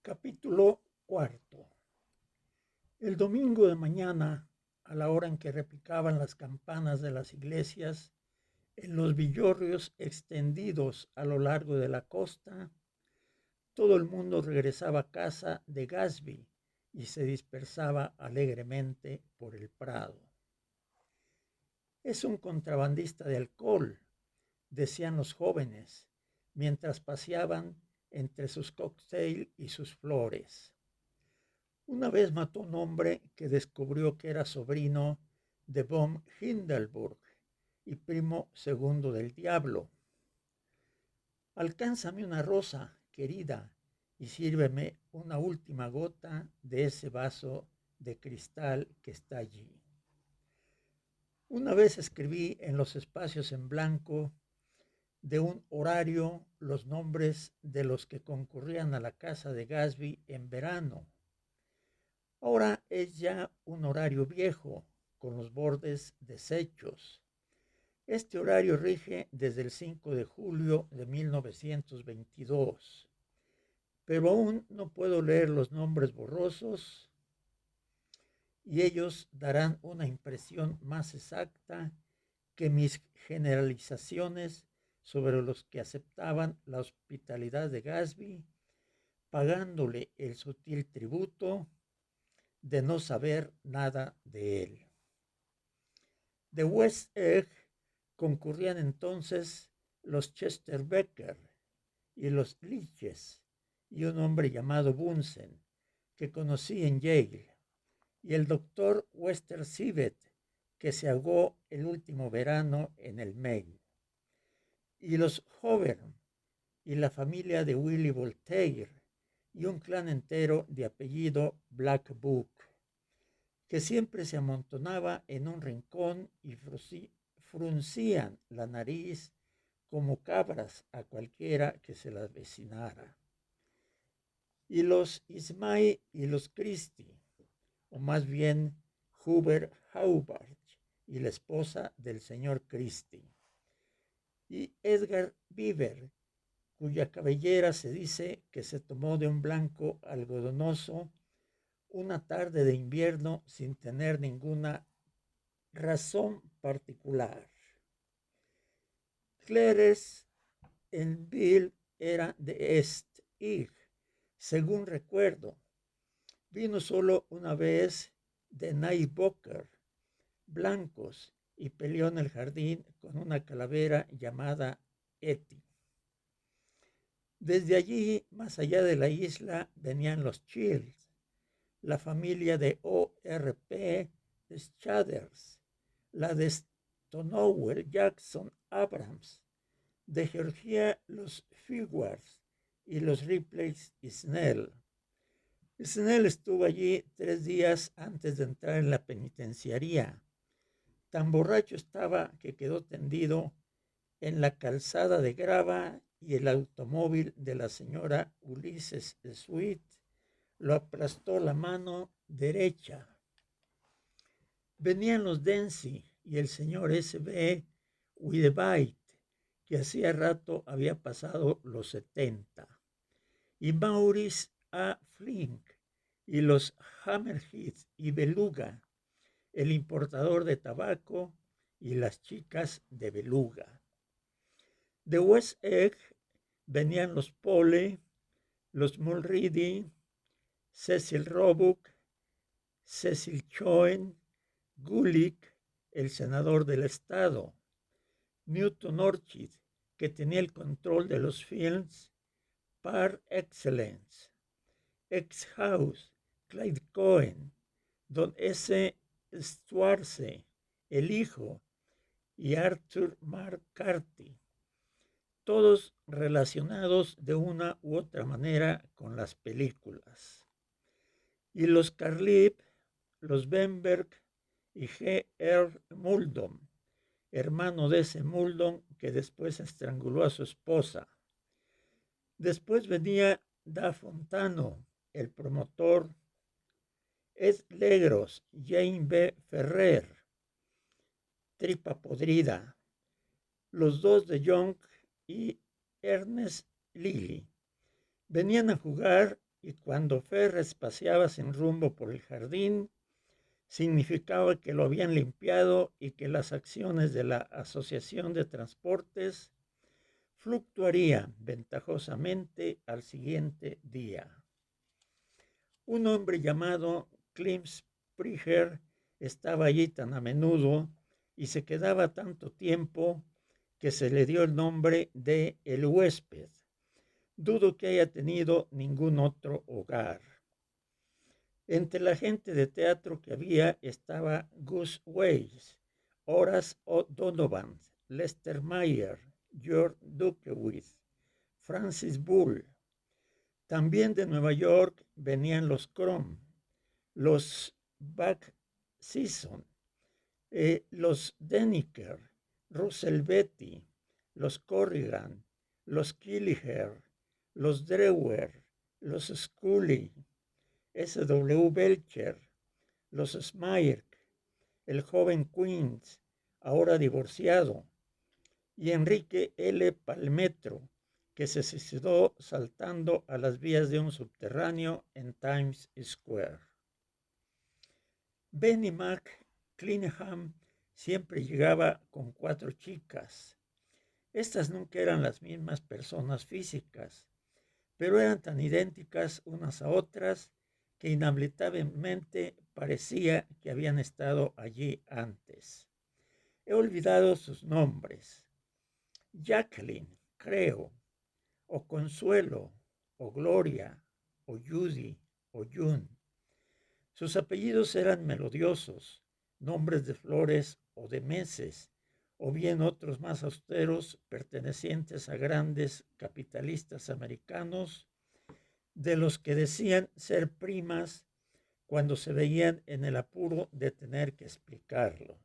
Capítulo cuarto. El domingo de mañana, a la hora en que repicaban las campanas de las iglesias, en los villorrios extendidos a lo largo de la costa, todo el mundo regresaba a casa de Gatsby y se dispersaba alegremente por el prado. Es un contrabandista de alcohol, decían los jóvenes, mientras paseaban entre sus cócteles y sus flores. Una vez mató a un hombre que descubrió que era sobrino de von Hindenburg y primo segundo del diablo. Alcánzame una rosa, querida, y sírveme una última gota de ese vaso de cristal que está allí. Una vez escribí en los espacios en blanco de un horario los nombres de los que concurrían a la casa de Gatsby en verano. Ahora es ya un horario viejo, con los bordes deshechos. Este horario rige desde el 5 de julio de 1922, pero aún no puedo leer los nombres borrosos y ellos darán una impresión más exacta que mis generalizaciones sobre los que aceptaban la hospitalidad de Gatsby, pagándole el sutil tributo de no saber nada de él. De West Egg concurrían entonces los Chester Becker y los Leaches y un hombre llamado Bunsen, que conocí en Yale, y el doctor Wester Sivet, que se ahogó el último verano en el Maine, y los Hovern y la familia de Willy Voltaire, y un clan entero de apellido Black Book, que siempre se amontonaba en un rincón y fruncían la nariz como cabras a cualquiera que se la avecinara. Y los Ismay y los Christie, o más bien Hubert Haubart y la esposa del señor Christie, y Edgar Beaver, cuya cabellera se dice que se tomó de un blanco algodonoso una tarde de invierno sin tener ninguna razón particular. Clarence en Bill era de East Egg, según recuerdo. Vino solo una vez de Knickerbocker, blancos, y peleó en el jardín con una calavera llamada Etty. Desde allí, más allá de la isla, venían los Chills, la familia de O.R.P. Schaders, la de Stonewall Jackson Abrams, de Georgia los Figuarts y los Ripley's y Snell. Snell estuvo allí 3 días antes de entrar en la penitenciaría. Tan borracho estaba que quedó tendido en la calzada de grava y el automóvil de la señora Ulysses Sweet lo aplastó la mano derecha. Venían los Dency y el señor S.B. Widebite, que hacía rato había pasado los 70, y Maurice A. Flink, y los Hammerhead y Beluga, el importador de tabaco y las chicas de Beluga. De West Egg venían los Pole, los Mulready, Cecil Roebuck, Cecil Choen, Gulick, el senador del estado, Newton Orchid, que tenía el control de los films par excellence, Ex-House, Clyde Cohen, Don S. Schwarze, el hijo, y Arthur McCarthy, todos relacionados de una u otra manera con las películas. Y los Carlip, los Bemberg y G. R. Muldon, hermano de ese Muldon que después estranguló a su esposa. Después venía Da Fontano, el promotor, Ed Legros, Jane B. Ferrer, Tripa Podrida, los dos de Young y Ernest Lilly. Venían a jugar y cuando Ferres paseaba sin rumbo por el jardín, significaba que lo habían limpiado y que las acciones de la Asociación de Transportes fluctuarían ventajosamente al siguiente día. Un hombre llamado Klim Springer estaba allí tan a menudo y se quedaba tanto tiempo que se le dio el nombre de El Huésped. Dudo que haya tenido ningún otro hogar. Entre la gente de teatro que había estaba Gus Weiss, Horace O'Donovan, Lester Meyer, George Dukewith, Francis Bull. También de Nueva York venían los Crom, los Back Season, los Deniker, Russell Betty, los Corrigan, los Killiher, los Drewer, los Scully, S.W. Belcher, los Smirk, el joven Queens, ahora divorciado, y Enrique L. Palmetro, que se suicidó saltando a las vías de un subterráneo en Times Square. Benny Mac Clineham siempre llegaba con 4 chicas. Estas nunca eran las mismas personas físicas, pero eran tan idénticas unas a otras que inhabitualmente parecía que habían estado allí antes. He olvidado sus nombres. Jacqueline, creo, o Consuelo, o Gloria, o Judy, o June. Sus apellidos eran melodiosos, nombres de flores o de meses, o bien otros más austeros pertenecientes a grandes capitalistas americanos, de los que decían ser primas cuando se veían en el apuro de tener que explicarlo.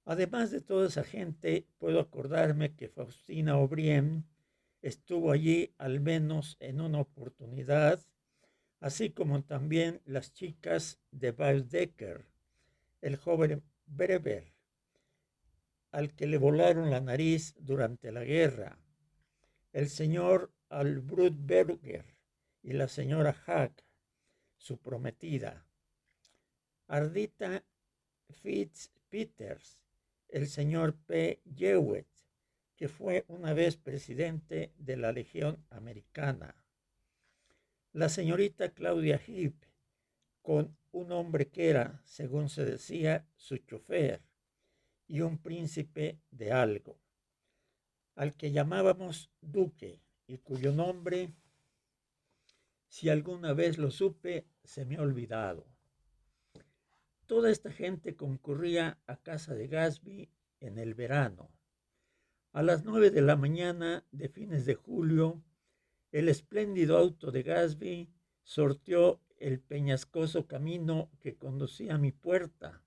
Además de toda esa gente, puedo acordarme que Faustina O'Brien estuvo allí al menos en una oportunidad, así como también las chicas de Baedeker, el joven Brever, al que le volaron la nariz durante la guerra, el señor Albrudberger y la señora Hack, su prometida, Ardita Fitzpeters, el señor P. Jewett, que fue una vez presidente de la Legión Americana, la señorita Claudia Heep, con un hombre que era, según se decía, su chofer, y un príncipe de algo, al que llamábamos Duque, y cuyo nombre, si alguna vez lo supe, se me ha olvidado. Toda esta gente concurría a casa de Gatsby en el verano. A las 9 de la mañana de fines de julio, el espléndido auto de Gatsby sorteó el peñascoso camino que conducía a mi puerta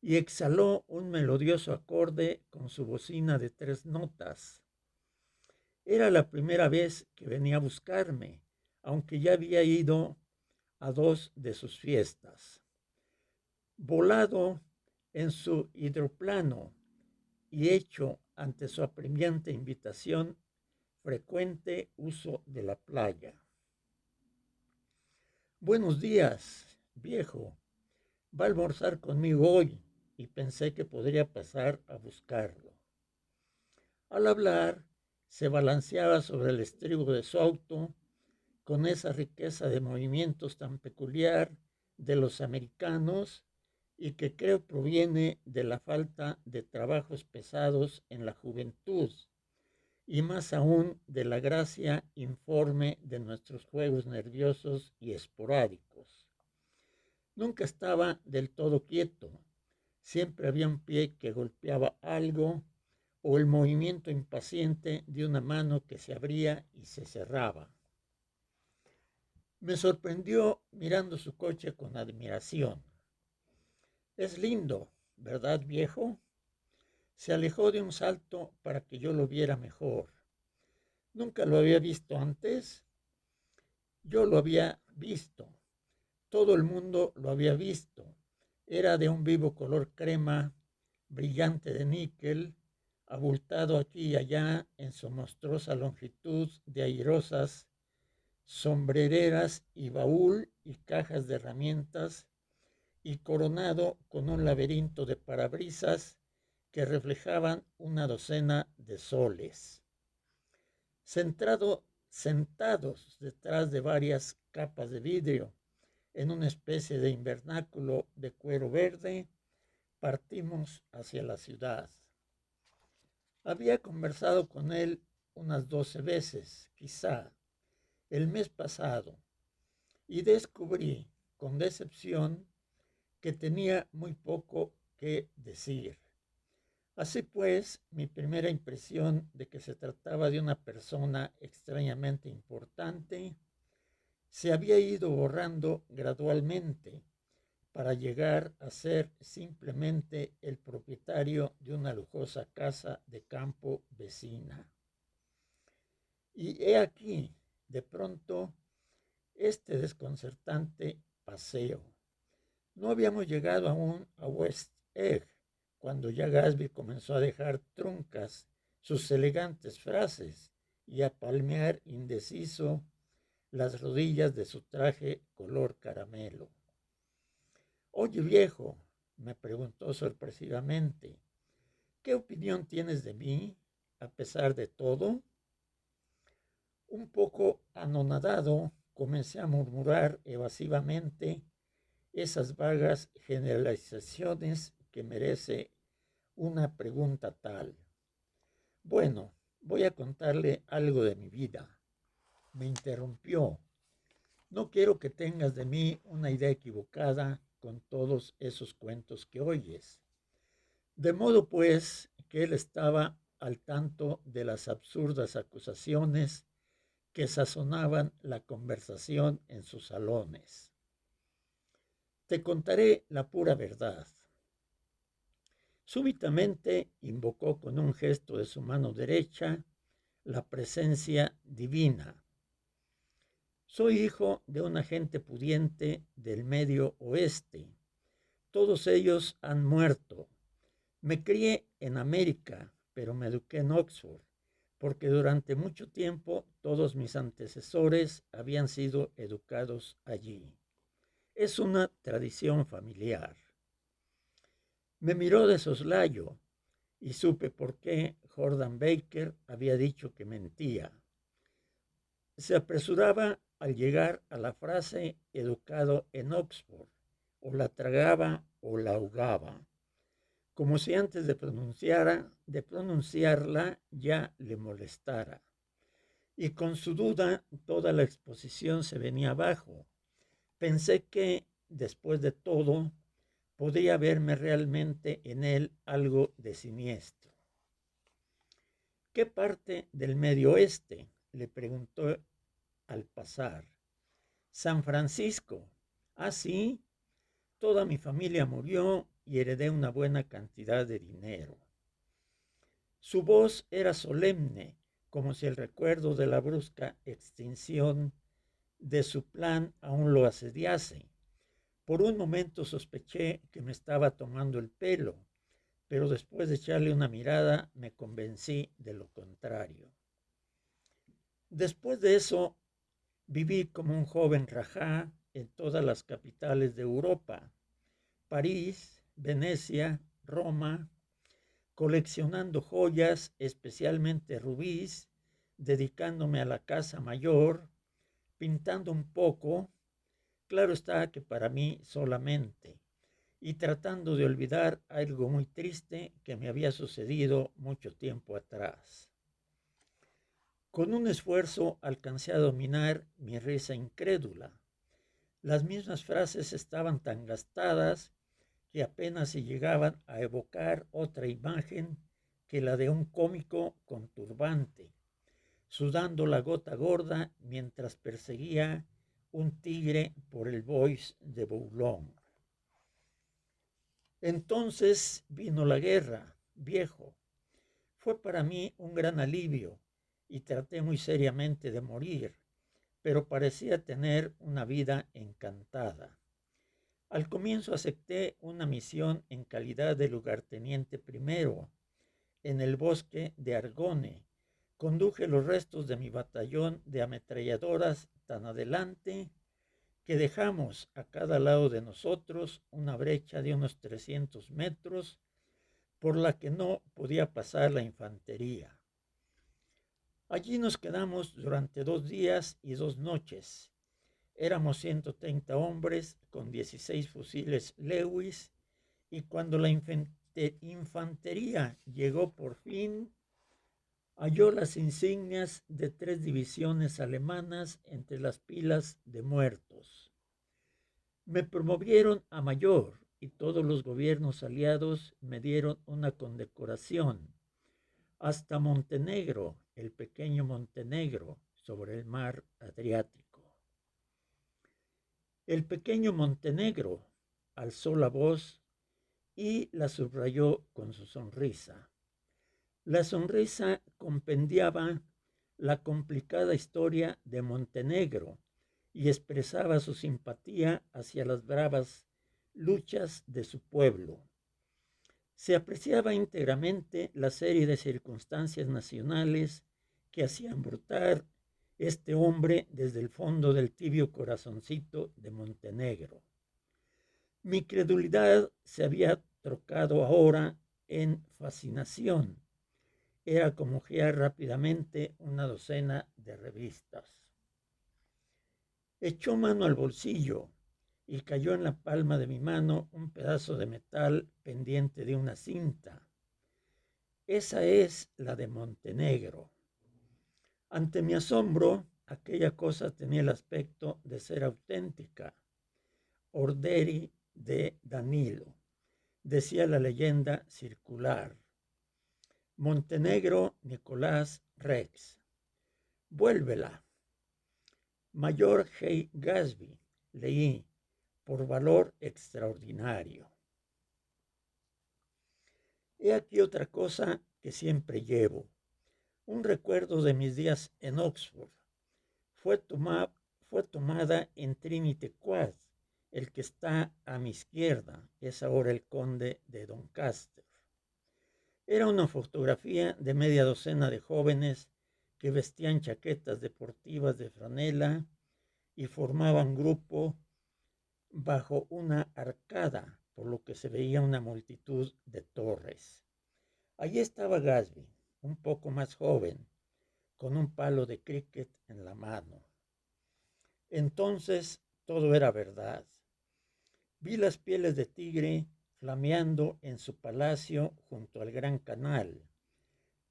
y exhaló un melodioso acorde con su bocina de 3 notas. Era la primera vez que venía a buscarme, aunque ya había ido a 2 de sus fiestas. Volado en su hidroplano y hecho ante su apremiante invitación, frecuente uso de la playa. Buenos días, viejo. Va a almorzar conmigo hoy y pensé que podría pasar a buscarlo. Al hablar, se balanceaba sobre el estribo de su auto con esa riqueza de movimientos tan peculiar de los americanos y que creo proviene de la falta de trabajos pesados en la juventud y más aún de la gracia informe de nuestros juegos nerviosos y esporádicos. Nunca estaba del todo quieto, siempre había un pie que golpeaba algo o el movimiento impaciente de una mano que se abría y se cerraba. Me sorprendió mirando su coche con admiración. Es lindo, ¿verdad, viejo? Se alejó de un salto para que yo lo viera mejor. ¿Nunca lo había visto antes? Yo lo había visto. Todo el mundo lo había visto. Era de un vivo color crema, brillante de níquel, abultado aquí y allá en su monstruosa longitud de airosas sombrereras y baúl y cajas de herramientas, y coronado con un laberinto de parabrisas que reflejaban una docena de soles. Sentados detrás de varias capas de vidrio, en una especie de invernáculo de cuero verde, partimos hacia la ciudad. Había conversado con él unas 12 veces, quizá, el mes pasado, y descubrí con decepción que tenía muy poco que decir. Así pues, mi primera impresión de que se trataba de una persona extrañamente importante se había ido borrando gradualmente para llegar a ser simplemente el propietario de una lujosa casa de campo vecina. Y he aquí, de pronto, este desconcertante paseo. No habíamos llegado aún a West Egg cuando ya Gatsby comenzó a dejar truncas sus elegantes frases y a palmear indeciso las rodillas de su traje color caramelo. Oye, viejo, me preguntó sorpresivamente, ¿qué opinión tienes de mí a pesar de todo? Un poco anonadado, comencé a murmurar evasivamente esas vagas generalizaciones que merece una pregunta tal. Bueno, voy a contarle algo de mi vida. Me interrumpió. No quiero que tengas de mí una idea equivocada con todos esos cuentos que oyes. De modo pues que él estaba al tanto de las absurdas acusaciones que sazonaban la conversación en sus salones. Te contaré la pura verdad. Súbitamente invocó con un gesto de su mano derecha la presencia divina. Soy hijo de una gente pudiente del Medio Oeste. Todos ellos han muerto. Me crié en América, pero me eduqué en Oxford, porque durante mucho tiempo todos mis antecesores habían sido educados allí. Es una tradición familiar. Me miró de soslayo y supe por qué Jordan Baker había dicho que mentía. Se apresuraba al llegar a la frase educado en Oxford, o la tragaba o la ahogaba, como si antes de pronunciarla ya le molestara. Y con su duda toda la exposición se venía abajo. Pensé que, después de todo, podría verme realmente en él algo de siniestro. ¿Qué parte del Medio Oeste? Le preguntó al pasar. San Francisco. Ah, sí, toda mi familia murió y heredé una buena cantidad de dinero. Su voz era solemne, como si el recuerdo de la brusca extinción de su plan aún lo asediase. Por un momento sospeché que me estaba tomando el pelo, pero después de echarle una mirada me convencí de lo contrario. Después de eso, viví como un joven rajá en todas las capitales de Europa, París, Venecia, Roma, coleccionando joyas, especialmente rubíes, dedicándome a la casa mayor, pintando un poco, claro está que para mí solamente, y tratando de olvidar algo muy triste que me había sucedido mucho tiempo atrás. Con un esfuerzo alcancé a dominar mi risa incrédula. Las mismas frases estaban tan gastadas que apenas si llegaban a evocar otra imagen que la de un cómico con turbante, sudando la gota gorda mientras perseguía un tigre por el Bois de Boulogne. Entonces vino la guerra, viejo. Fue para mí un gran alivio y traté muy seriamente de morir, pero parecía tener una vida encantada. Al comienzo acepté una misión en calidad de lugarteniente primero en el bosque de Argonne, Conduje los restos de mi batallón de ametralladoras tan adelante que dejamos a cada lado de nosotros una brecha de unos 300 metros por la que no podía pasar la infantería. Allí nos quedamos durante 2 días y 2 noches. Éramos 130 hombres con 16 fusiles Lewis y cuando la infantería llegó por fin, halló las insignias de 3 divisiones alemanas entre las pilas de muertos. Me promovieron a mayor y todos los gobiernos aliados me dieron una condecoración. Hasta Montenegro, el pequeño Montenegro, sobre el mar Adriático. El pequeño Montenegro alzó la voz y la subrayó con su sonrisa. La sonrisa compendiaba la complicada historia de Montenegro y expresaba su simpatía hacia las bravas luchas de su pueblo. Se apreciaba íntegramente la serie de circunstancias nacionales que hacían brotar este hombre desde el fondo del tibio corazoncito de Montenegro. Mi credulidad se había trocado ahora en fascinación. Era como hojear rápidamente una docena de revistas. Echó mano al bolsillo y cayó en la palma de mi mano un pedazo de metal pendiente de una cinta. Esa es la de Montenegro. Ante mi asombro, aquella cosa tenía el aspecto de ser auténtica. Orderi de Danilo, decía la leyenda circular. Montenegro Nicolás Rex. Vuélvela. Mayor Hay Gatsby, leí, por valor extraordinario. He aquí otra cosa que siempre llevo. Un recuerdo de mis días en Oxford. Fue tomada en Trinity Quad, el que está a mi izquierda, es ahora el conde de Doncaster. Era una fotografía de media docena de jóvenes que vestían chaquetas deportivas de franela y formaban grupo bajo una arcada, por lo que se veía una multitud de torres. Allí estaba Gatsby, un poco más joven, con un palo de cricket en la mano. Entonces todo era verdad. Vi las pieles de tigre flameando en su palacio junto al Gran Canal.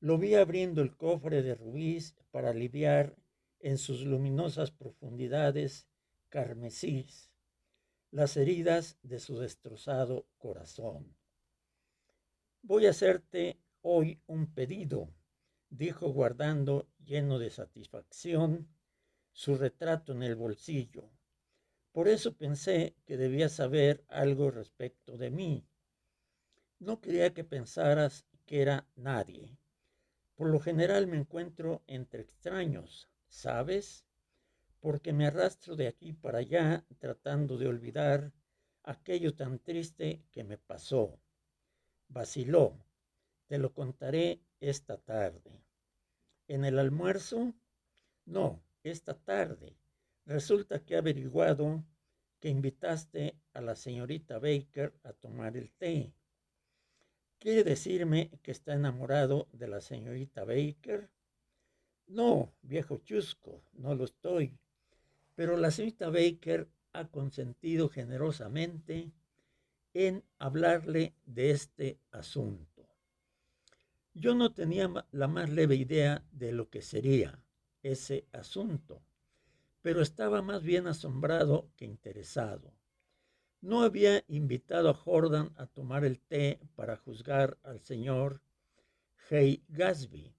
Lo vi abriendo el cofre de rubíes para aliviar en sus luminosas profundidades carmesís las heridas de su destrozado corazón. Voy a hacerte hoy un pedido, dijo guardando, lleno de satisfacción, su retrato en el bolsillo. Por eso pensé que debías saber algo respecto de mí. No quería que pensaras que era nadie. Por lo general me encuentro entre extraños, ¿sabes? Porque me arrastro de aquí para allá tratando de olvidar aquello tan triste que me pasó. Vaciló. Te lo contaré esta tarde. ¿En el almuerzo? No, esta tarde. Resulta que he averiguado que invitaste a la señorita Baker a tomar el té. ¿Quiere decirme que está enamorado de la señorita Baker? No, viejo chusco, no lo estoy. Pero la señorita Baker ha consentido generosamente en hablarle de este asunto. Yo no tenía la más leve idea de lo que sería ese asunto, pero estaba más bien asombrado que interesado. No había invitado a Jordan a tomar el té para juzgar al señor Hay Gatsby.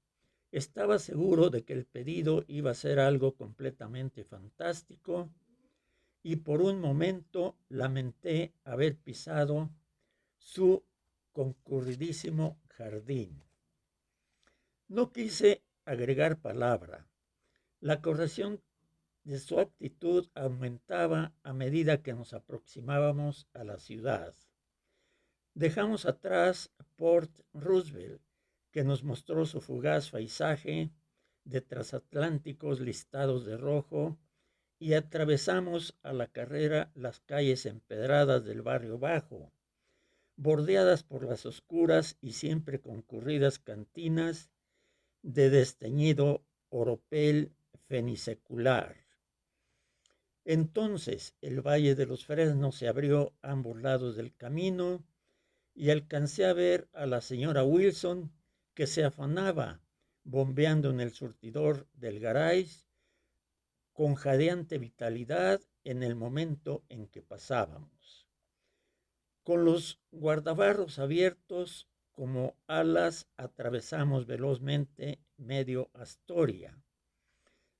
Estaba seguro de que el pedido iba a ser algo completamente fantástico y por un momento lamenté haber pisado su concurridísimo jardín. No quise agregar palabra. La corrección de su actitud aumentaba a medida que nos aproximábamos a la ciudad. Dejamos atrás Port Roosevelt, que nos mostró su fugaz paisaje de transatlánticos listados de rojo y atravesamos a la carrera las calles empedradas del barrio bajo, bordeadas por las oscuras y siempre concurridas cantinas de desteñido oropel fenisecular. Entonces el Valle de los Fresnos se abrió a ambos lados del camino y alcancé a ver a la señora Wilson que se afanaba bombeando en el surtidor del garage con jadeante vitalidad en el momento en que pasábamos. Con los guardabarros abiertos como alas atravesamos velozmente medio Astoria.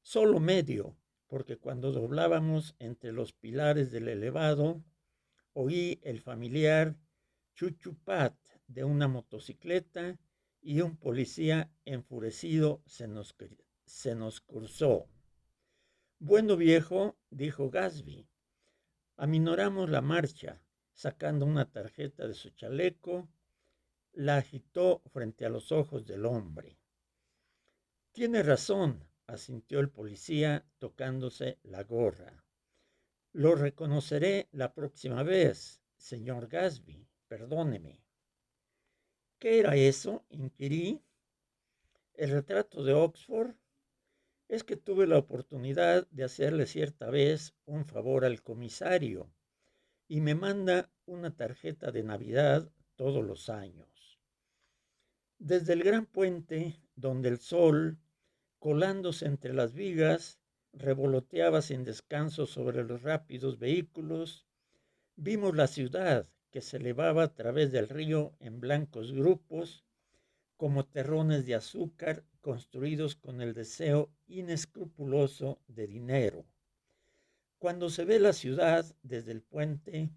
Solo medio, porque cuando doblábamos entre los pilares del elevado, oí el familiar chuchupat de una motocicleta y un policía enfurecido se nos cruzó. Bueno viejo, dijo Gatsby. Aminoramos la marcha, sacando una tarjeta de su chaleco, la agitó frente a los ojos del hombre. Tiene razón, asintió el policía tocándose la gorra. Lo reconoceré la próxima vez, señor Gatsby, perdóneme. ¿Qué era eso?, inquirí. El retrato de Oxford. Es que tuve la oportunidad de hacerle cierta vez un favor al comisario y me manda una tarjeta de Navidad todos los años. Desde el gran puente, donde el sol, colándose entre las vigas, revoloteaba sin descanso sobre los rápidos vehículos, vimos la ciudad que se elevaba a través del río en blancos grupos, como terrones de azúcar construidos con el deseo inescrupuloso de dinero. Cuando se ve la ciudad desde el puente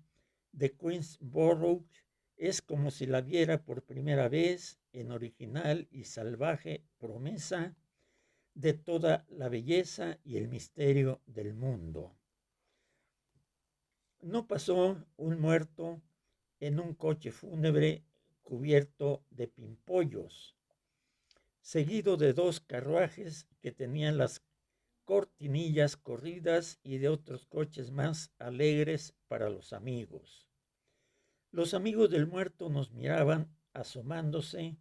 de Queensborough, es como si la viera por primera vez en original y salvaje promesa de toda la belleza y el misterio del mundo. No pasó un muerto en un coche fúnebre cubierto de pimpollos, seguido de dos carruajes que tenían las cortinillas corridas y de otros coches más alegres para los amigos. Los amigos del muerto nos miraban asomándose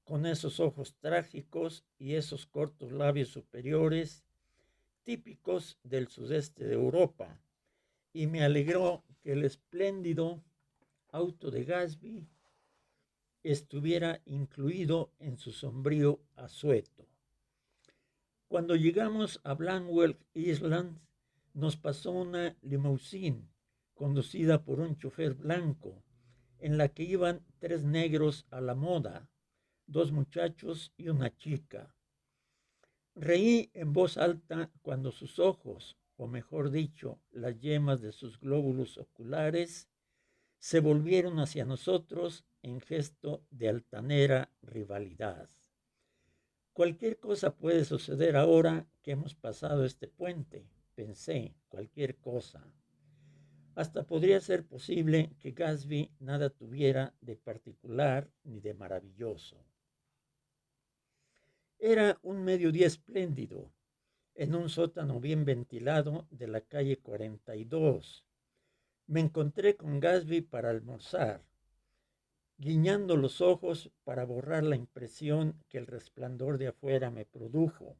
con esos ojos trágicos y esos cortos labios superiores típicos del sudeste de Europa, y me alegró que el espléndido auto de Gatsby estuviera incluido en su sombrío asueto. Cuando llegamos a Blackwell Island, nos pasó una limusine conducida por un chofer blanco, en la que iban tres negros a la moda, dos muchachos y una chica. Reí en voz alta cuando sus ojos, o mejor dicho, las yemas de sus glóbulos oculares, se volvieron hacia nosotros en gesto de altanera rivalidad. Cualquier cosa puede suceder ahora que hemos pasado este puente, pensé, cualquier cosa. Hasta podría ser posible que Gatsby nada tuviera de particular ni de maravilloso. Era un mediodía espléndido, en un sótano bien ventilado de la calle 42. Me encontré con Gatsby para almorzar, guiñando los ojos para borrar la impresión que el resplandor de afuera me produjo.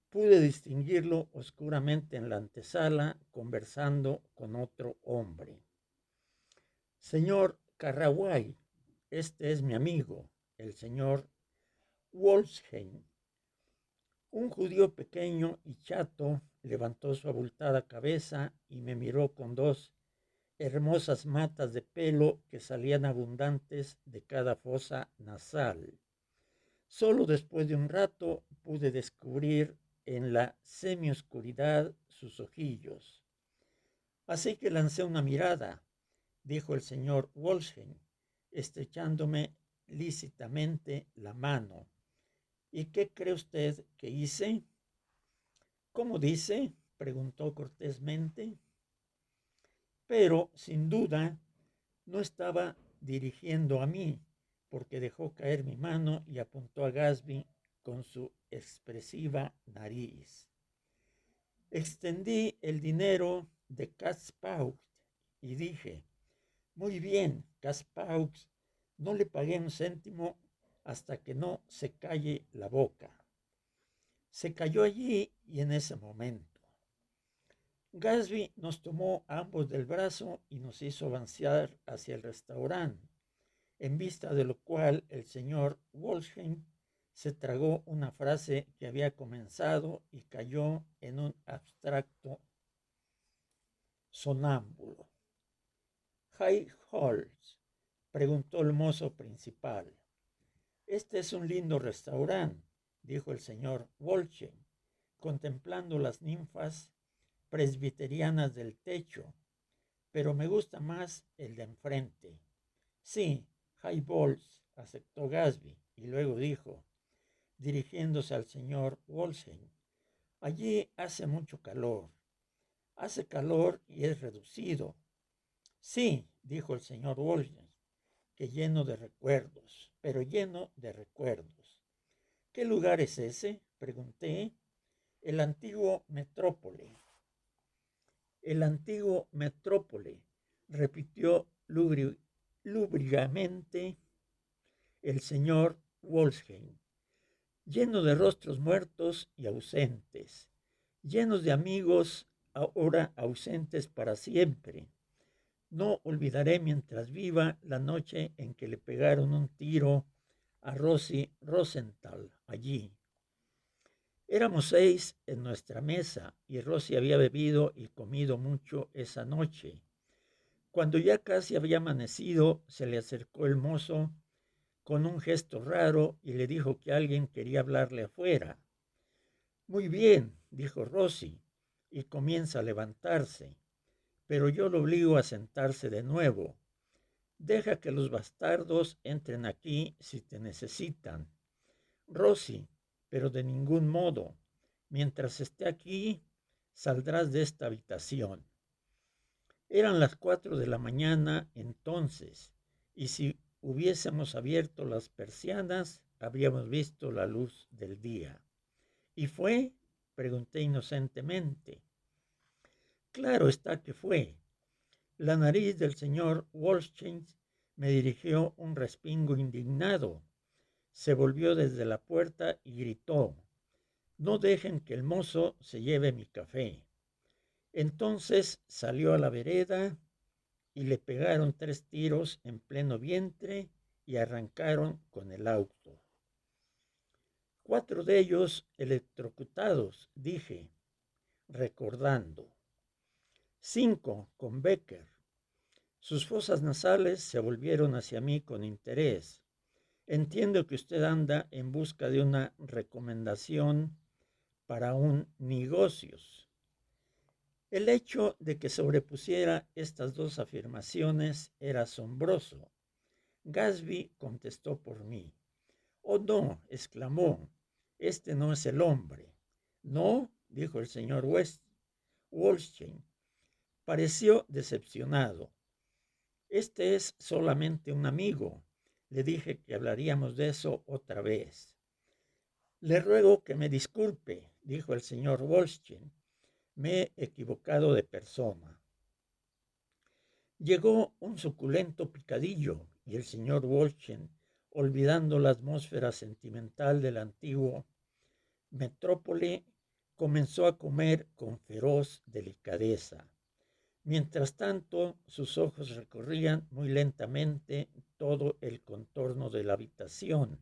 Pude distinguirlo oscuramente en la antesala, conversando con otro hombre. Señor Carraway, este es mi amigo, el señor Wolfsheim. Un judío pequeño y chato levantó su abultada cabeza y me miró con dos hermosas matas de pelo que salían abundantes de cada fosa nasal. Solo después de un rato pude descubrir en la semioscuridad sus ojillos. Así que lancé una mirada, dijo el señor Wolfsheim, estrechándome lícitamente la mano. ¿Y qué cree usted que hice? ¿Cómo dice?, preguntó cortésmente. Pero, sin duda, no estaba dirigiendo a mí, porque dejó caer mi mano y apuntó a Gatsby con su expresiva nariz. Extendí el dinero de Caspaux y dije: muy bien, Caspaux, no le pagué un céntimo hasta que no se calle la boca. Se cayó allí y en ese momento. Gatsby nos tomó a ambos del brazo y nos hizo avanzar hacia el restaurante, en vista de lo cual el señor Wolfsheim se tragó una frase que había comenzado y cayó en un abstracto sonámbulo. «High Halls», preguntó el mozo principal. «Este es un lindo restaurante», dijo el señor Wolfsheim, contemplando las ninfas presbiterianas del techo, «pero me gusta más el de enfrente». «Sí, High Balls», aceptó Gatsby, y luego dijo, dirigiéndose al señor Wolfsheim: «allí hace mucho calor». «Hace calor y es reducido». «Sí», dijo el señor Wolfsheim, que lleno de recuerdos, pero lleno de recuerdos. «¿Qué lugar es ese?», pregunté. «El antiguo Metrópole». «El antiguo Metrópole», repitió lúbricamente el señor Wolfsheim, lleno de rostros muertos y ausentes, llenos de amigos ahora ausentes para siempre. No olvidaré mientras viva la noche en que le pegaron un tiro a Rosie Rosenthal allí. Éramos 6 en nuestra mesa y Rosie había bebido y comido mucho esa noche. Cuando ya casi había amanecido, se le acercó el mozo con un gesto raro y le dijo que alguien quería hablarle afuera. «Muy bien», dijo Rosie, y comienza a levantarse, pero yo lo obligo a sentarse de nuevo. «Deja que los bastardos entren aquí si te necesitan, Rosie, pero de ningún modo. Mientras esté aquí, saldrás de esta habitación». Eran las 4 de la mañana entonces, y si hubiésemos abierto las persianas, habríamos visto la luz del día. «¿Y fue?», pregunté inocentemente. «Claro está que fue». La nariz del señor Wolfsheim me dirigió un respingo indignado. Se volvió desde la puerta y gritó: «No dejen que el mozo se lleve mi café». Entonces salió a la vereda y le pegaron 3 tiros en pleno vientre y arrancaron con el auto. «4 de ellos electrocutados», dije, recordando. «5 con Becker». Sus fosas nasales se volvieron hacia mí con interés. «Entiendo que usted anda en busca de una recomendación para un negocios». El hecho de que sobrepusiera estas 2 afirmaciones era asombroso. Gatsby contestó por mí. «Oh, no», exclamó, «este no es el hombre». «¿No?», dijo el señor Wolfsheim. Pareció decepcionado. «Este es solamente un amigo. Le dije que hablaríamos de eso otra vez». «Le ruego que me disculpe», dijo el señor Wolfsheim. «Me he equivocado de persona». Llegó un suculento picadillo y el señor Wolfsheim, olvidando la atmósfera sentimental del antiguo Metrópole, comenzó a comer con feroz delicadeza. Mientras tanto, sus ojos recorrían muy lentamente todo el contorno de la habitación,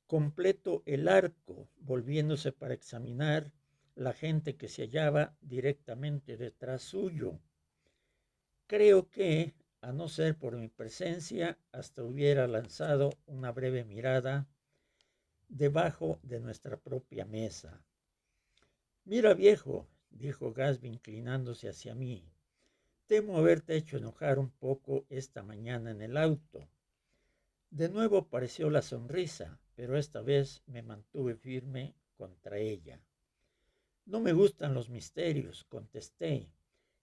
completo el arco, volviéndose para examinar la gente que se hallaba directamente detrás suyo. Creo que, a no ser por mi presencia, hasta hubiera lanzado una breve mirada debajo de nuestra propia mesa. «Mira, viejo», dijo Gatsby inclinándose hacia mí, «temo haberte hecho enojar un poco esta mañana en el auto». De nuevo apareció la sonrisa, pero esta vez me mantuve firme contra ella. «No me gustan los misterios», contesté,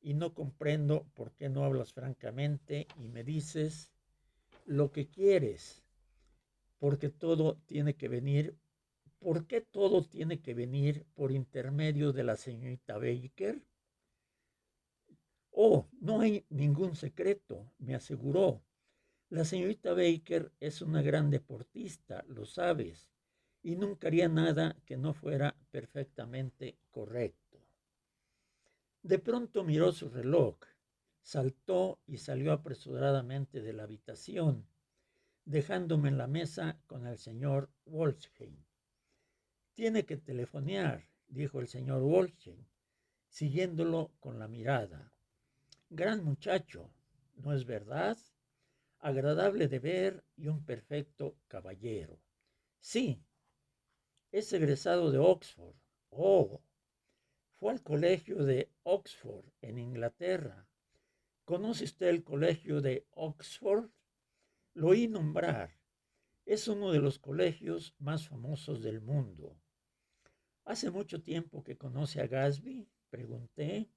«y no comprendo por qué no hablas francamente y me dices lo que quieres, porque todo tiene que venir ¿por qué todo tiene que venir por intermedio de la señorita Baker? Oh, no hay ningún secreto, me aseguró. La señorita Baker es una gran deportista, lo sabes, y nunca haría nada que no fuera perfectamente correcto. De pronto miró su reloj, saltó y salió apresuradamente de la habitación, dejándome en la mesa con el señor Wolfsheim. Tiene que telefonear, dijo el señor Wolfsheim, siguiéndolo con la mirada. Gran muchacho, ¿no es verdad? Agradable de ver y un perfecto caballero. Sí, es egresado de Oxford. Oh, fue al colegio de Oxford en Inglaterra. ¿Conoce usted el colegio de Oxford? Lo oí nombrar. Es uno de los colegios más famosos del mundo. ¿Hace mucho tiempo que conoce a Gatsby? Pregunté.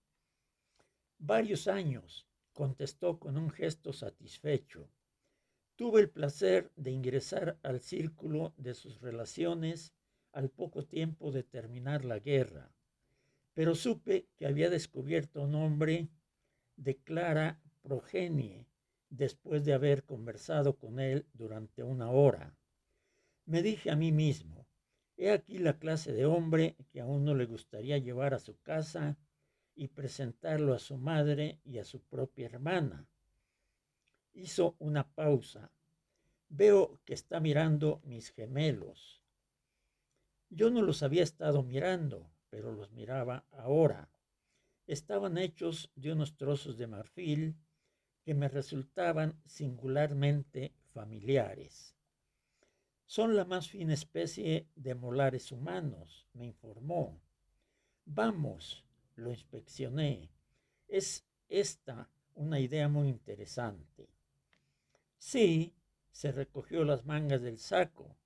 Varios años, contestó con un gesto satisfecho. Tuve el placer de ingresar al círculo de sus relaciones al poco tiempo de terminar la guerra, pero supe que había descubierto un hombre de clara progenie después de haber conversado con él durante una hora. Me dije a mí mismo, he aquí la clase de hombre que a uno le gustaría llevar a su casa y presentarlo a su madre y a su propia hermana. Hizo una pausa. Veo que está mirando mis gemelos. Yo no los había estado mirando, pero los miraba ahora. Estaban hechos de unos trozos de marfil que me resultaban singularmente familiares. Son la más fina especie de molares humanos, me informó. Vamos, lo inspeccioné. Es esta una idea muy interesante. Sí, se recogió las mangas del saco.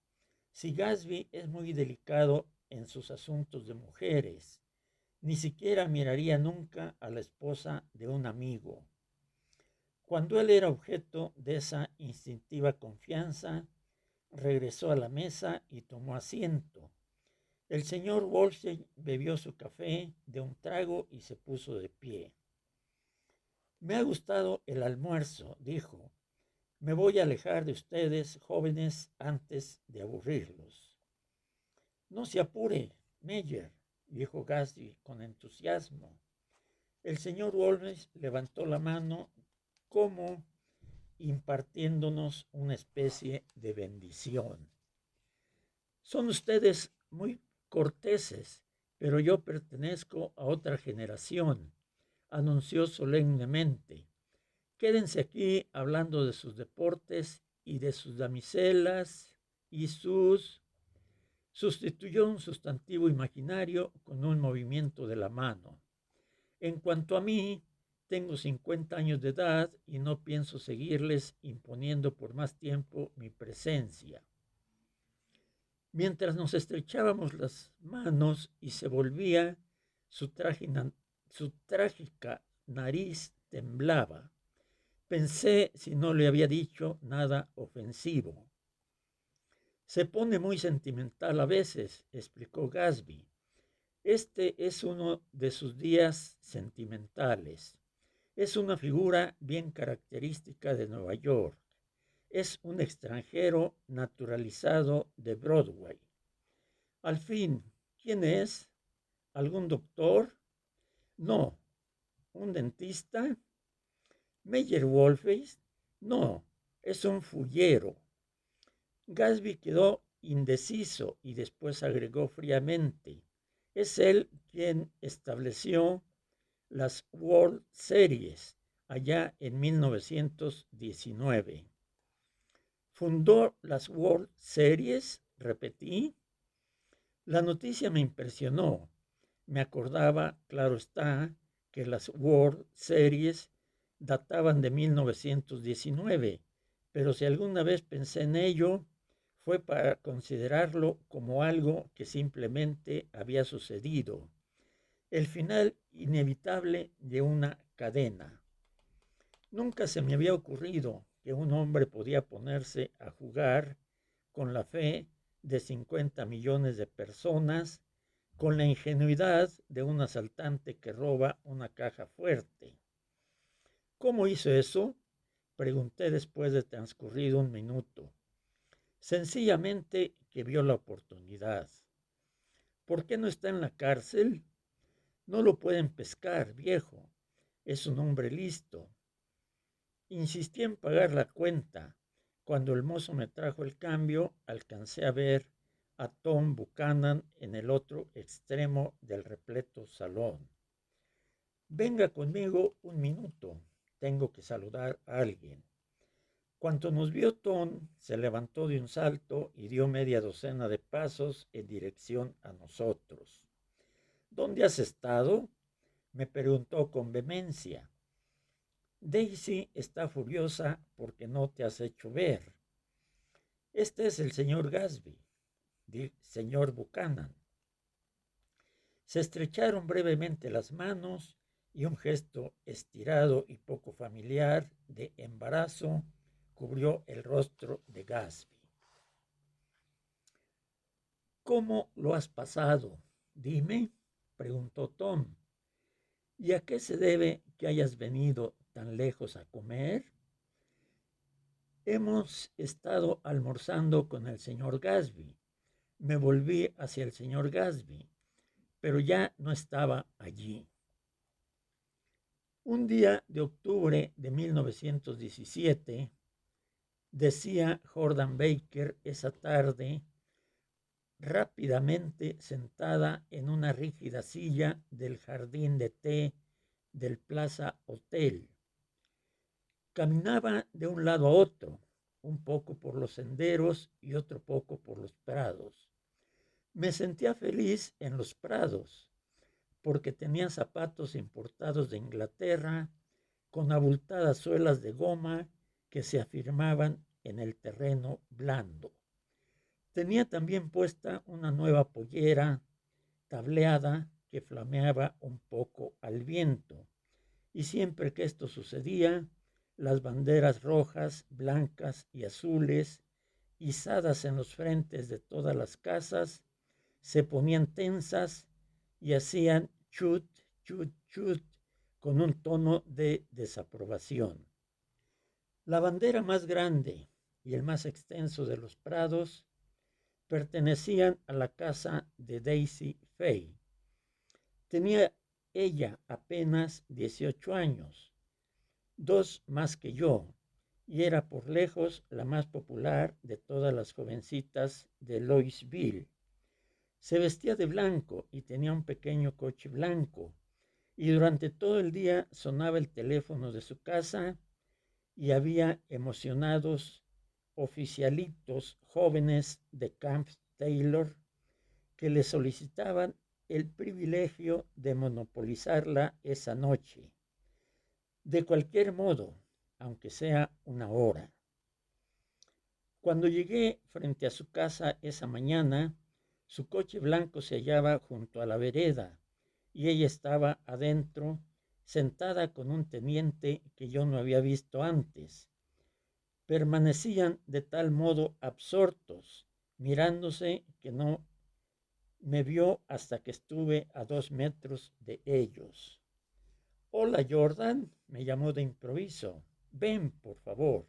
Si Gatsby es muy delicado en sus asuntos de mujeres, ni siquiera miraría nunca a la esposa de un amigo. Cuando él era objeto de esa instintiva confianza, regresó a la mesa y tomó asiento. El señor Wolsey bebió su café de un trago y se puso de pie. Me ha gustado el almuerzo, dijo. Me voy a alejar de ustedes, jóvenes, antes de aburrirlos. No se apure, Meyer, dijo Gatsby con entusiasmo. El señor Wolves levantó la mano como impartiéndonos una especie de bendición. Son ustedes muy corteses, pero yo pertenezco a otra generación, anunció solemnemente. Quédense aquí hablando de sus deportes y de sus damiselas y sus... Sustituyó un sustantivo imaginario con un movimiento de la mano. En cuanto a mí, tengo 50 años de edad y no pienso seguirles imponiendo por más tiempo mi presencia. Mientras nos estrechábamos las manos y se volvía, su trágica nariz temblaba. Pensé si no le había dicho nada ofensivo. Se pone muy sentimental a veces, explicó Gatsby. Este es uno de sus días sentimentales. Es una figura bien característica de Nueva York. Es un extranjero naturalizado de Broadway. Al fin, ¿quién es? ¿Algún doctor? No. ¿Un dentista? ¿Meyer Wolfes? No, es un fullero. Gatsby quedó indeciso y después agregó fríamente, es él quien estableció las World Series allá en 1919. ¿Fundó las World Series? Repetí. La noticia me impresionó. Me acordaba, claro está, que las World Series databan de 1919, pero si alguna vez pensé en ello, fue para considerarlo como algo que simplemente había sucedido, el final inevitable de una cadena. Nunca se me había ocurrido que un hombre podía ponerse a jugar con la fe de 50 millones de personas con la ingenuidad de un asaltante que roba una caja fuerte. ¿Cómo hizo eso? Pregunté después de transcurrido un minuto. Sencillamente que vio la oportunidad. ¿Por qué no está en la cárcel? No lo pueden pescar, viejo. Es un hombre listo. Insistí en pagar la cuenta. Cuando el mozo me trajo el cambio, alcancé a ver a Tom Buchanan en el otro extremo del repleto salón. Venga conmigo un minuto. Tengo que saludar a alguien. Cuando nos vio Tom, se levantó de un salto y dio media docena de pasos en dirección a nosotros. ¿Dónde has estado? Me preguntó con vehemencia. Daisy está furiosa porque no te has hecho ver. Este es el señor Gatsby, señor Buchanan. Se estrecharon brevemente las manos y un gesto estirado y poco familiar de embarazo cubrió el rostro de Gatsby. ¿Cómo lo has pasado? Dime, preguntó Tom. ¿Y a qué se debe que hayas venido tan lejos a comer? Hemos estado almorzando con el señor Gatsby. Me volví hacia el señor Gatsby, pero ya no estaba allí. Un día de octubre de 1917, decía Jordan Baker esa tarde, rápidamente sentada en una rígida silla del jardín de té del Plaza Hotel. Caminaba de un lado a otro, un poco por los senderos y otro poco por los prados. Me sentía feliz en los prados, porque tenía zapatos importados de Inglaterra, con abultadas suelas de goma que se afirmaban en el terreno blando. Tenía también puesta una nueva pollera tableada que flameaba un poco al viento, y siempre que esto sucedía, las banderas rojas, blancas y azules, izadas en los frentes de todas las casas, se ponían tensas y hacían chut, chut, chut, con un tono de desaprobación. La bandera más grande y el más extenso de los prados pertenecían a la casa de Daisy Fay. Tenía ella apenas 18 años, 2 más que yo, y era por lejos la más popular de todas las jovencitas de Louisville. Se vestía de blanco y tenía un pequeño coche blanco, y durante todo el día sonaba el teléfono de su casa y había emocionados oficialitos jóvenes de Camp Taylor que le solicitaban el privilegio de monopolizarla esa noche. De cualquier modo, aunque sea una hora. Cuando llegué frente a su casa esa mañana, su coche blanco se hallaba junto a la vereda y ella estaba adentro, sentada con un teniente que yo no había visto antes. Permanecían de tal modo absortos, mirándose, que no me vio hasta que estuve a 2 metros de ellos. Hola, Jordan, me llamó de improviso. Ven, por favor.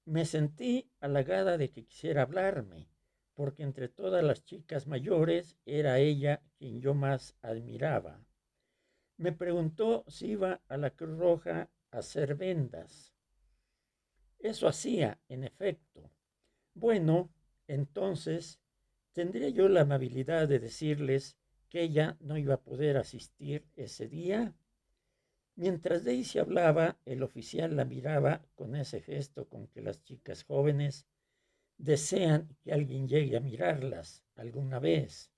Me sentí halagada de que quisiera hablarme, porque entre todas las chicas mayores era ella quien yo más admiraba. Me preguntó si iba a la Cruz Roja a hacer vendas. Eso hacía, en efecto. Bueno, entonces, ¿tendría yo la amabilidad de decirles que ella no iba a poder asistir ese día? Mientras Daisy hablaba, el oficial la miraba con ese gesto con que las chicas jóvenes desean que alguien llegue a mirarlas alguna vez.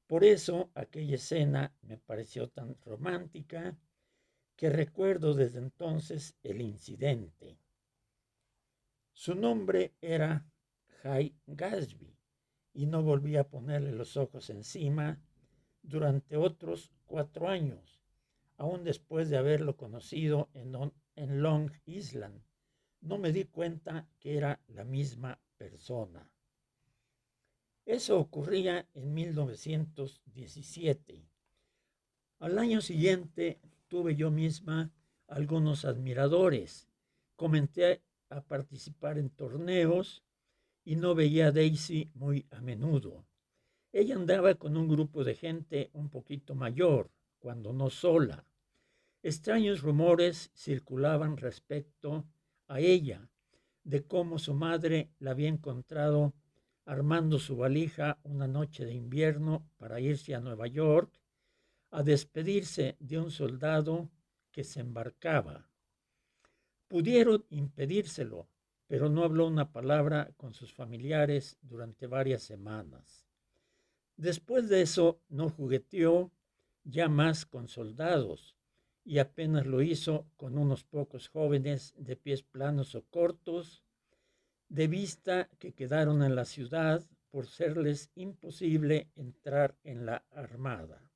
Por eso aquella escena me pareció tan romántica que recuerdo desde entonces el incidente. Su nombre era Jay Gatsby y no volví a ponerle los ojos encima durante otros 4 años, aún después de haberlo conocido en Long Island. No me di cuenta que era la misma persona. Eso ocurría en 1917. Al año siguiente tuve yo misma algunos admiradores. Comencé a participar en torneos y no veía a Daisy muy a menudo. Ella andaba con un grupo de gente un poquito mayor, cuando no sola. Extraños rumores circulaban respecto a ella, de cómo su madre la había encontrado armando su valija una noche de invierno para irse a Nueva York a despedirse de un soldado que se embarcaba. Pudieron impedírselo, pero no habló una palabra con sus familiares durante varias semanas. Después de eso no jugueteó ya más con soldados y apenas lo hizo con unos pocos jóvenes de pies planos o cortos, de vista que quedaron en la ciudad por serles imposible entrar en la armada.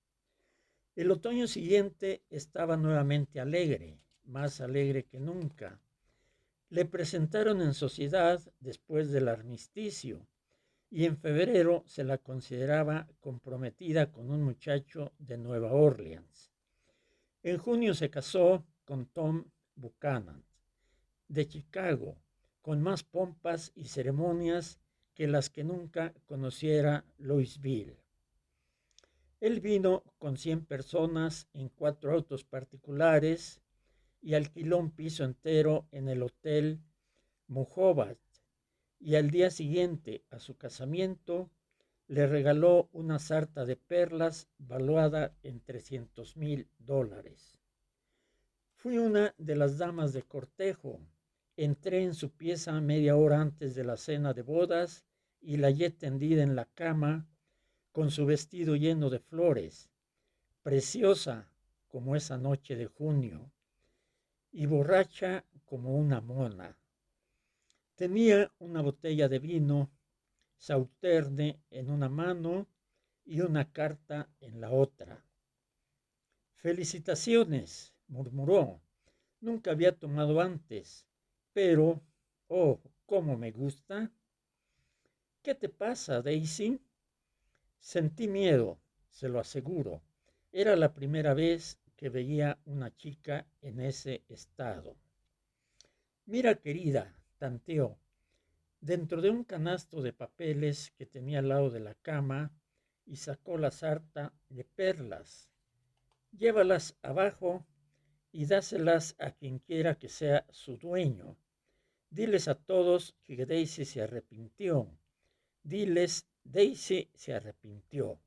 El otoño siguiente estaba nuevamente alegre, más alegre que nunca. Le presentaron en sociedad después del armisticio y en febrero se la consideraba comprometida con un muchacho de Nueva Orleans. En junio se casó con Tom Buchanan, de Chicago, con más pompas y ceremonias que las que nunca conociera Louisville. Él vino con 100 personas en 4 autos particulares y alquiló un piso entero en el Hotel Muhovat, y al día siguiente a su casamiento le regaló una sarta de perlas valuada en $300,000. Fui una de las damas de cortejo. Entré en su pieza media hora antes de la cena de bodas y la hallé tendida en la cama con su vestido lleno de flores, preciosa como esa noche de junio y borracha como una mona. Tenía una botella de vino Sauterne en una mano y una carta en la otra. Felicitaciones, murmuró. Nunca había tomado antes, pero, oh, cómo me gusta. ¿Qué te pasa, Daisy? Sentí miedo, se lo aseguro. Era la primera vez que veía una chica en ese estado. Mira, querida, tanteó. Dentro de un canasto de papeles que tenía al lado de la cama y sacó la sarta de perlas. Llévalas abajo y dáselas a quien quiera que sea su dueño. Diles a todos que Daisy se arrepintió. Diles, Daisy se arrepintió.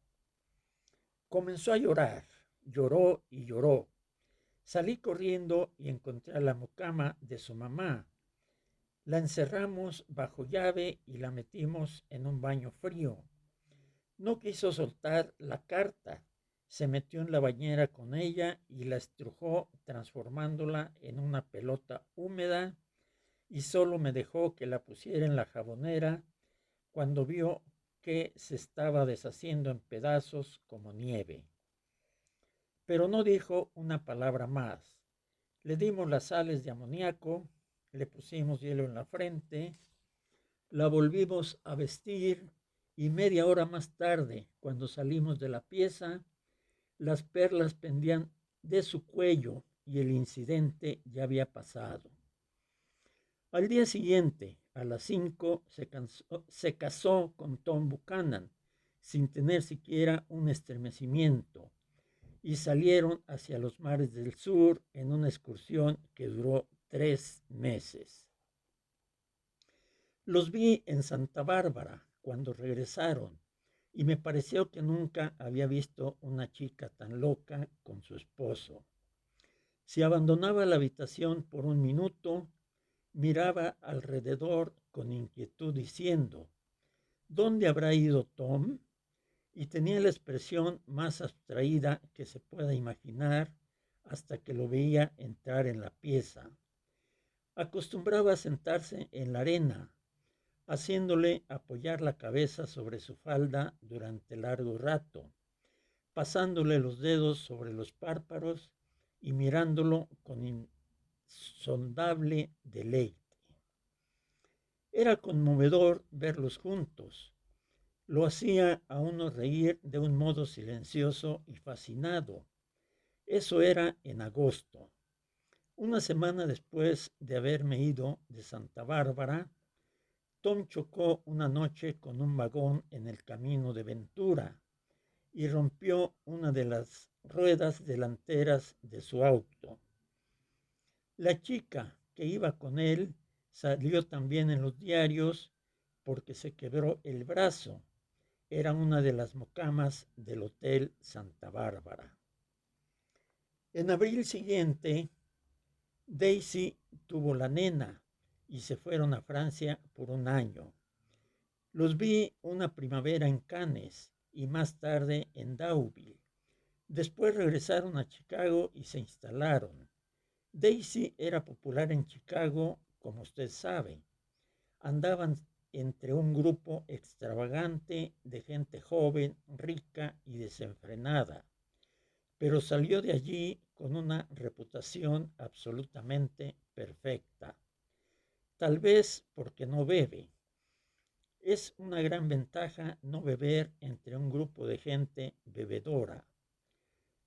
Comenzó a llorar, lloró y lloró. Salí corriendo y encontré a la mucama de su mamá. La encerramos bajo llave y la metimos en un baño frío. No quiso soltar la carta. Se metió en la bañera con ella y la estrujó transformándola en una pelota húmeda y solo me dejó que la pusiera en la jabonera cuando vio que se estaba deshaciendo en pedazos como nieve. Pero no dijo una palabra más. Le dimos las sales de amoníaco, le pusimos hielo en la frente, la volvimos a vestir y media hora más tarde, cuando salimos de la pieza, las perlas pendían de su cuello y el incidente ya había pasado. Al día siguiente, a las 5, se casó con Tom Buchanan, sin tener siquiera un estremecimiento, y salieron hacia los mares del sur en una excursión que duró 3 meses. Los vi en Santa Bárbara cuando regresaron y me pareció que nunca había visto una chica tan loca con su esposo. Si abandonaba la habitación por un minuto, miraba alrededor con inquietud diciendo, ¿dónde habrá ido Tom? Y tenía la expresión más abstraída que se pueda imaginar hasta que lo veía entrar en la pieza. Acostumbraba a sentarse en la arena, haciéndole apoyar la cabeza sobre su falda durante largo rato, pasándole los dedos sobre los párpados y mirándolo con insondable deleite. Era conmovedor verlos juntos. lo hacía a uno reír de un modo silencioso y fascinado. Eso era en agosto. Una semana después de haberme ido de Santa Bárbara, Tom chocó una noche con un vagón en el camino de Ventura y rompió una de las ruedas delanteras de su auto. La chica que iba con él salió también en los diarios porque se quebró el brazo. Era una de las mocamas del Hotel Santa Bárbara. En abril siguiente, Daisy tuvo la nena y se fueron a Francia por un año. Los vi una primavera en Cannes y más tarde en Deauville. Después regresaron a Chicago y se instalaron. Daisy era popular en Chicago, como usted sabe. Andaban entre un grupo extravagante de gente joven, rica y desenfrenada, pero salió de allí con una reputación absolutamente perfecta. Tal vez porque no bebe. Es una gran ventaja no beber entre un grupo de gente bebedora.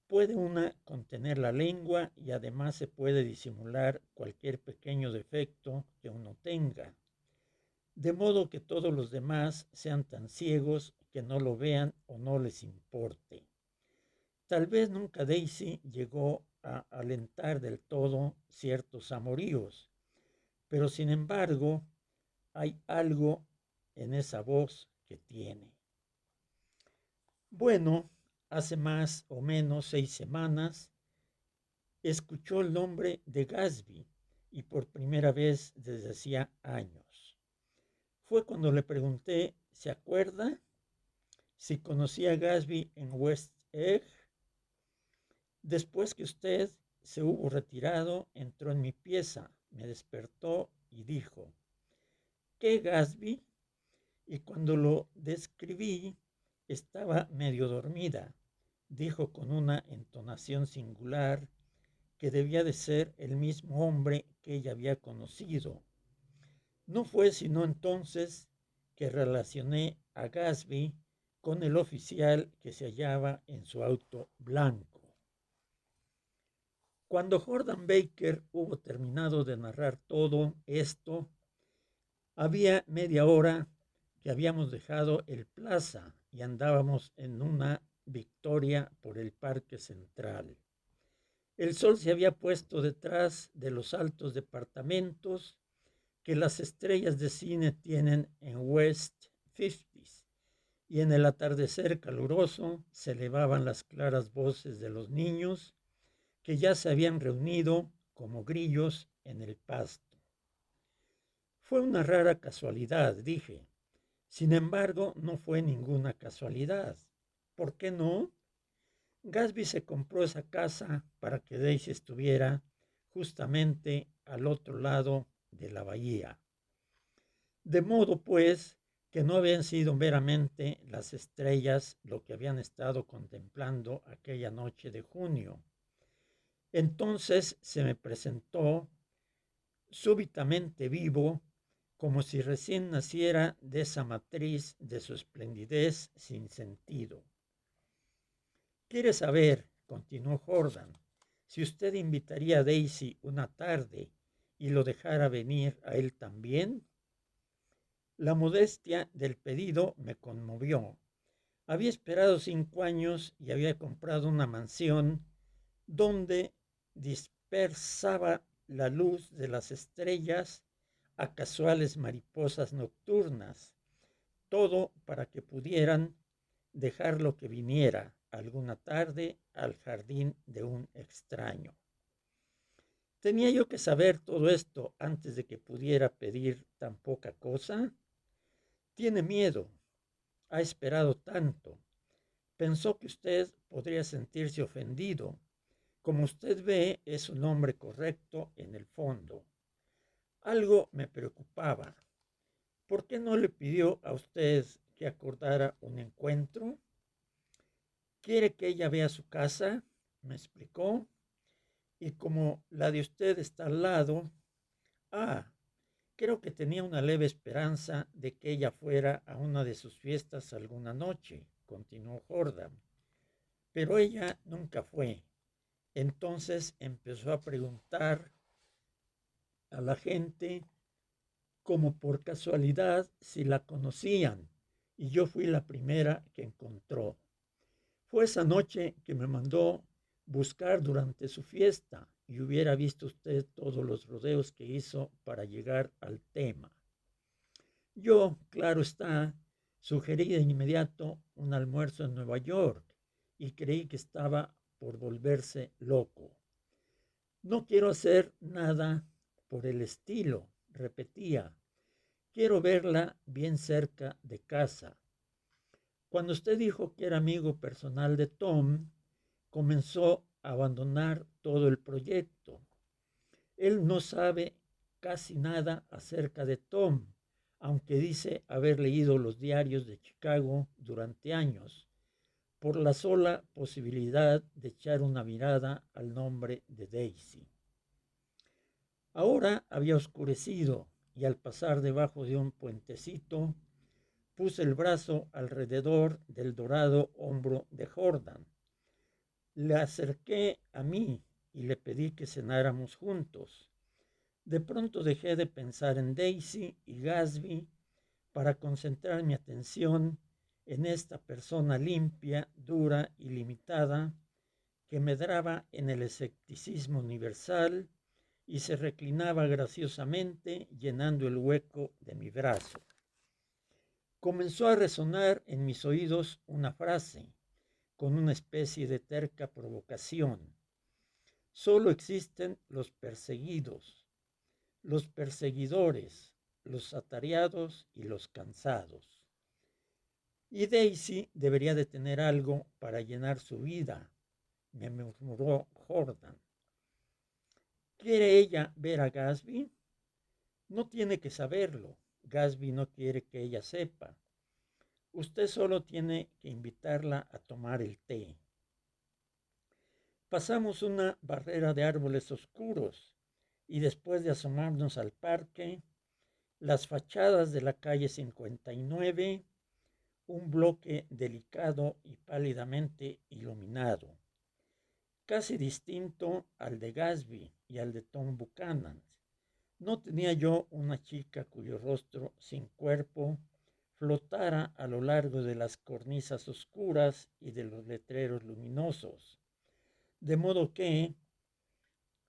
Puede una contener la lengua y además se puede disimular cualquier pequeño defecto que uno tenga, de modo que todos los demás sean tan ciegos que no lo vean o no les importe. Tal vez nunca Daisy llegó a alentar del todo ciertos amoríos, pero sin embargo hay algo en esa voz que tiene. Bueno, hace más o menos 6 semanas escuchó el nombre de Gatsby y por primera vez desde hacía años. Fue cuando le pregunté, ¿se acuerda? Si conocía a Gatsby en West Egg. Después que usted se hubo retirado, entró en mi pieza, me despertó y dijo, ¿qué Gatsby? Y cuando lo describí, estaba medio dormida, dijo con una entonación singular que debía de ser el mismo hombre que ella había conocido. No fue sino entonces que relacioné a Gatsby con el oficial que se hallaba en su auto blanco. Cuando Jordan Baker hubo terminado de narrar todo esto, había media hora que habíamos dejado el plaza y andábamos en una victoria por el Parque Central. El sol se había puesto detrás de los altos departamentos que las estrellas de cine tienen en West 50s, y en el atardecer caluroso se elevaban las claras voces de los niños que ya se habían reunido como grillos en el pasto. Fue una rara casualidad, dije. Sin embargo, no fue ninguna casualidad. ¿Por qué no? Gatsby se compró esa casa para que Daisy estuviera justamente al otro lado de la bahía. De modo, pues, que no habían sido meramente las estrellas lo que habían estado contemplando aquella noche de junio. Entonces se me presentó súbitamente vivo, como si recién naciera de esa matriz de su esplendidez sin sentido. ¿Quiere saber, continuó Jordan, si usted invitaría a Daisy una tarde y lo dejara venir a él también? La modestia del pedido me conmovió. Había esperado 5 años y había comprado una mansión donde dispersaba la luz de las estrellas a casuales mariposas nocturnas, todo para que pudieran dejarlo que viniera alguna tarde al jardín de un extraño. ¿Tenía yo que saber todo esto antes de que pudiera pedir tan poca cosa? Tiene miedo, ha esperado tanto. Pensó que usted podría sentirse ofendido. Como usted ve, es un hombre correcto en el fondo. Algo me preocupaba. ¿Por qué no le pidió a usted que acordara un encuentro? ¿Quiere que ella vea su casa? Me explicó. Y como la de usted está al lado, ah, Creo que tenía una leve esperanza de que ella fuera a una de sus fiestas alguna noche, continuó Jordan, pero ella nunca fue. Entonces empezó a preguntar a la gente como por casualidad si la conocían, y yo fui la primera que encontró. Fue esa noche que me mandó buscar durante su fiesta y hubiera visto usted todos los rodeos que hizo para llegar al tema. Yo, claro está, sugerí de inmediato un almuerzo en Nueva York y creí que estaba por volverse loco. No quiero hacer nada por el estilo, repetía. Quiero verla bien cerca de casa. Cuando usted dijo que era amigo personal de Tom, comenzó a abandonar todo el proyecto. Él no sabe casi nada acerca de Tom, aunque dice haber leído los diarios de Chicago durante años, por la sola posibilidad de echar una mirada al nombre de Daisy. Ahora había oscurecido y al pasar debajo de un puentecito, puse el brazo alrededor del dorado hombro de Jordan. Le acerqué a mí y le pedí que cenáramos juntos. De pronto dejé de pensar en Daisy y Gatsby para concentrar mi atención en esta persona limpia, dura y limitada que medraba en el escepticismo universal y se reclinaba graciosamente llenando el hueco de mi brazo. Comenzó a resonar en mis oídos una frase con una especie de terca provocación. Solo existen los perseguidos, los perseguidores, los atareados y los cansados. Y Daisy debería de tener algo para llenar su vida, me murmuró Jordan. ¿Quiere ella ver a Gatsby? No tiene que saberlo. Gatsby no quiere que ella sepa. Usted solo tiene que invitarla a tomar el té. Pasamos una barrera de árboles oscuros y después de asomarnos al parque, las fachadas de la calle 59, un bloque delicado y pálidamente iluminado, casi distinto al de Gatsby y al de Tom Buchanan. No tenía yo una chica cuyo rostro sin cuerpo flotara a lo largo de las cornisas oscuras y de los letreros luminosos, de modo que,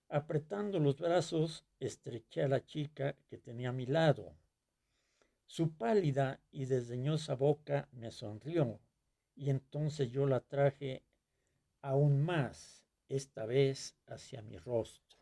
apretando los brazos, estreché a la chica que tenía a mi lado. Su pálida y desdeñosa boca me sonrió, y entonces yo la traje aún más, esta vez hacia mi rostro.